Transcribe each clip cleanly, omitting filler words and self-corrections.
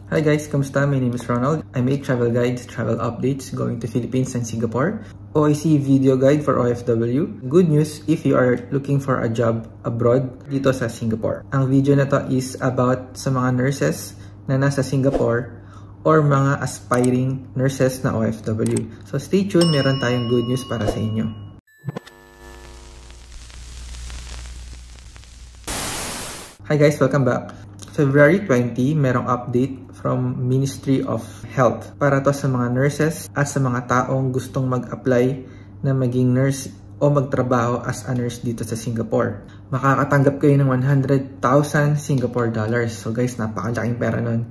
Hi guys, kamusta? My name is Ronald. I make travel guides, travel updates going to Philippines and Singapore. OIC video guide for OFW. Good news if you are looking for a job abroad dito sa Singapore. Ang video na to is about sa mga nurses na nasa Singapore or mga aspiring nurses na OFW. So stay tuned, meron tayong good news para sa inyo. Hi guys, welcome back. February 20, merong update from Ministry of Health para to sa mga nurses at sa mga taong gustong mag-apply na maging nurse o magtrabaho as a nurse dito sa Singapore. Makakatanggap kayo ng 100,000 Singapore dollars. So guys, napakalaking pera nun.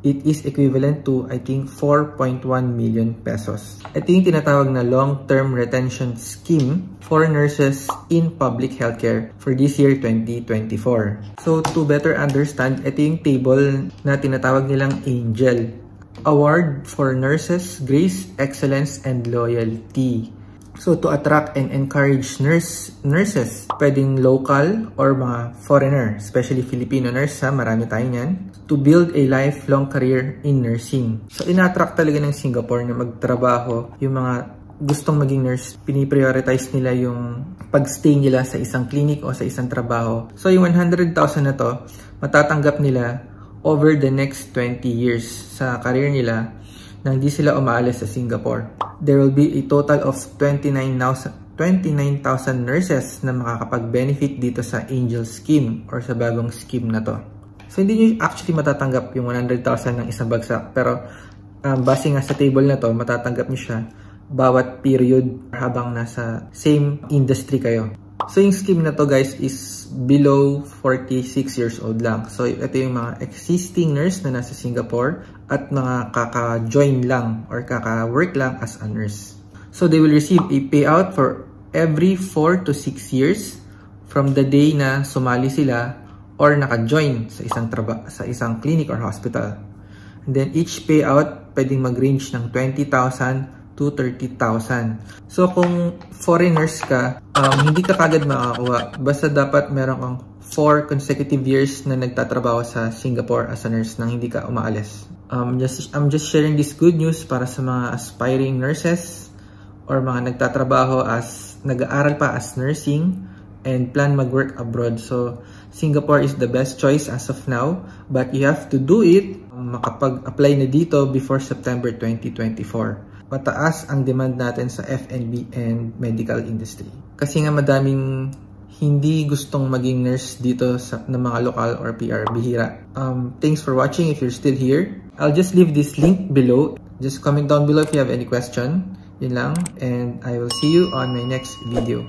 It is equivalent to, I think, 4.1 million pesos. Ito yung tinatawag na long-term retention scheme for nurses in public healthcare for this year 2024. So, to better understand, ito yung table na tinatawag nilang ANGEL. Award for Nurses, Grace, Excellence, and Loyalty. So, to attract and encourage nurses, pwedeng local or mga foreigner, especially Filipino nurse, marami tayo niyan, to build a lifelong career in nursing. So, ina-attract talaga ng Singapore na magtrabaho yung mga gustong maging nurse. Piniprioritize nila yung pag-stay nila sa isang clinic o sa isang trabaho. So, yung 100,000 na to, matatanggap nila over the next 20 years sa career nila na hindi sila umaalis sa Singapore. There will be a total of 29,000 nurses na makakapag-benefit dito sa Angel Scheme or sa bagong scheme na to. So, hindi nyo actually matatanggap yung 100,000 ng isang bagsak. Pero, base nga sa table na to, matatanggap nyo siya bawat period habang nasa same industry kayo. So, yung scheme na to guys is below 46 years old lang. So, ito yung mga existing nurse na nasa Singapore at mga kaka-join lang or kaka-work lang as a nurse. So, they will receive a payout for every 4 to 6 years from the day na sumali sila or naka-join sa isang clinic or hospital. And then, each payout pwedeng mag-range ng 20,000 to 30,000. So, kung foreigners ka, hindi ka kagad makakakuha. Basta dapat meron kang 4 consecutive years na nagtatrabaho sa Singapore as a nurse nang hindi ka umaalis. I'm just sharing this good news para sa mga aspiring nurses or mga nagtatrabaho nag-aaral pa as nursing and plan mag-work abroad. So, Singapore is the best choice as of now, but you have to do it makapag-apply na dito before September 2024. Mataas ang demand natin sa F&B and medical industry. Kasi nga madaming hindi gustong maging nurse dito na mga lokal or PR, bihira. Thanks for watching if you're still here. I'll just leave this link below. Just comment down below if you have any question. Yun lang. And I will see you on my next video.